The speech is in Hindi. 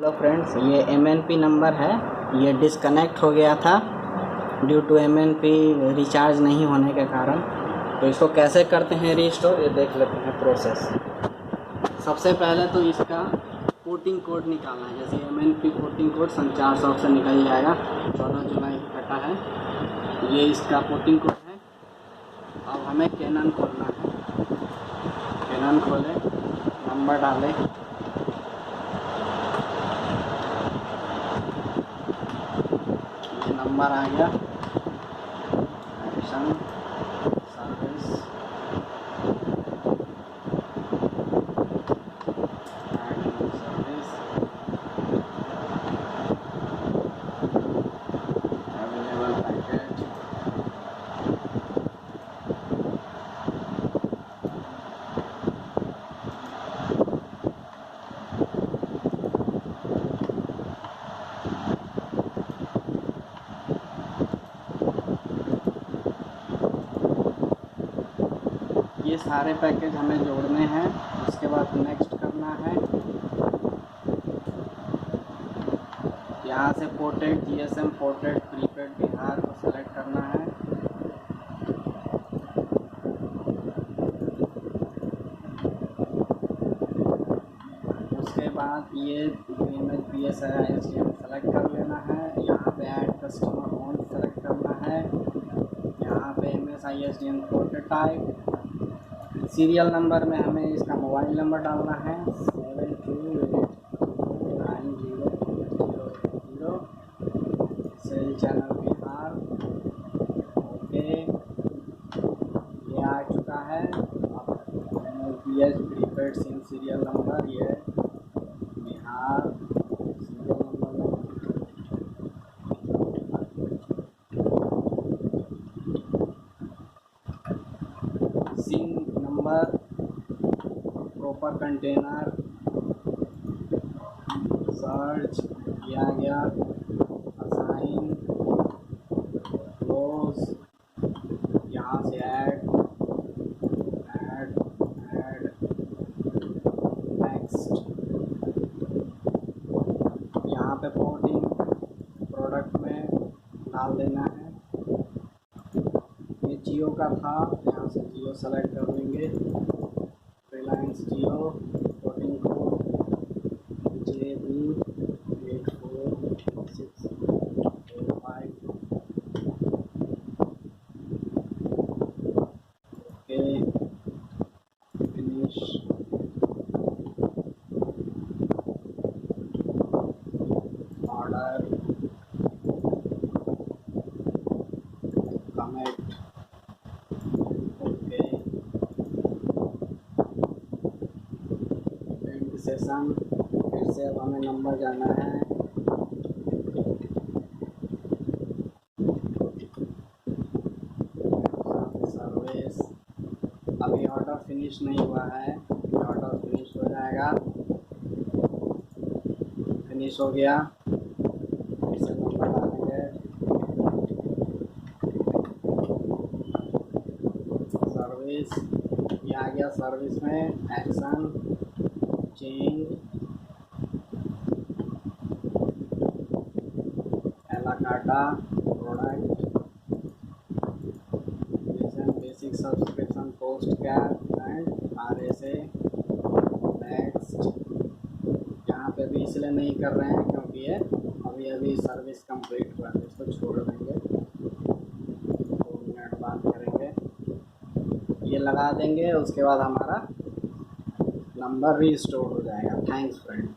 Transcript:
हेलो फ्रेंड्स, ये MNP नंबर है। ये डिस्कनेक्ट हो गया था ड्यू टू MNP रिचार्ज नहीं होने के कारण। तो इसको कैसे करते हैं रीस्टोर, ये देख लेते हैं प्रोसेस। सबसे पहले तो इसका पोर्टिंग कोड निकालना है। जैसे MNP पोर्टिंग कोड सन 400 से निकल जाएगा। 14 जुलाई को कटा है, ये इसका पोर्टिंग कोड है। अब हमें कैनन खोलना है। कैनन खोले, नंबर डालें, नंबर आ गया। Addition service available package. ये सारे पैकेज हमें जोड़ने हैं। उसके बाद नेक्स्ट करना है। यहाँ से ported GSM ported prepaid Bihar को सेलेक्ट करना है। उसके बाद ये PMS ISDN सेलेक्ट कर लेना है। यहाँ पे ऐड कस्टमर ऑन सेलेक्ट करना है। यहाँ पे MS ISDN ported type. Serial number में हमें इसका मोबाइल नंबर डालना है 728900। Cell channel Bihar. ओके, ये आ चुका है। अब प्रीपेड सिम सीरियल नंबर, ये Bihar serial number. SIM number, proper container, search किया गया, असाइन, क्लोज, यहाँ से ऐड नेक्स्ट। यहाँ पे पोर्टिंग प्रोडक्ट में डाल देना है। ये जियो का था, यहाँ से जियो सेलेक्ट कर लेंगे। Reliance Jio, porting code JB84645। Okay, finish. Order, commit. Okay, end session. फिर से अब हमें नंबर जाना है। सर्विस, अभी ऑर्डर फिनिश नहीं हुआ है। ऑर्डर फिनिश हो जाएगा। फिनिश हो गया। फिर से नंबर डालेंगे। सर्विस, ये आ गया। सर्विस में action change allocate product basic subscription post cap and RSA next. यहाँ पे भी इसलिए नहीं कर रहे हैं क्योंकि ये अभी सर्विस कंप्लीट हुआ है। इसको छोड़ देंगे, 2 मिनट बाद करेंगे। ये लगा देंगे, उसके बाद हमारा नंबर रीस्टोर हो जाएगा। Thanks friend.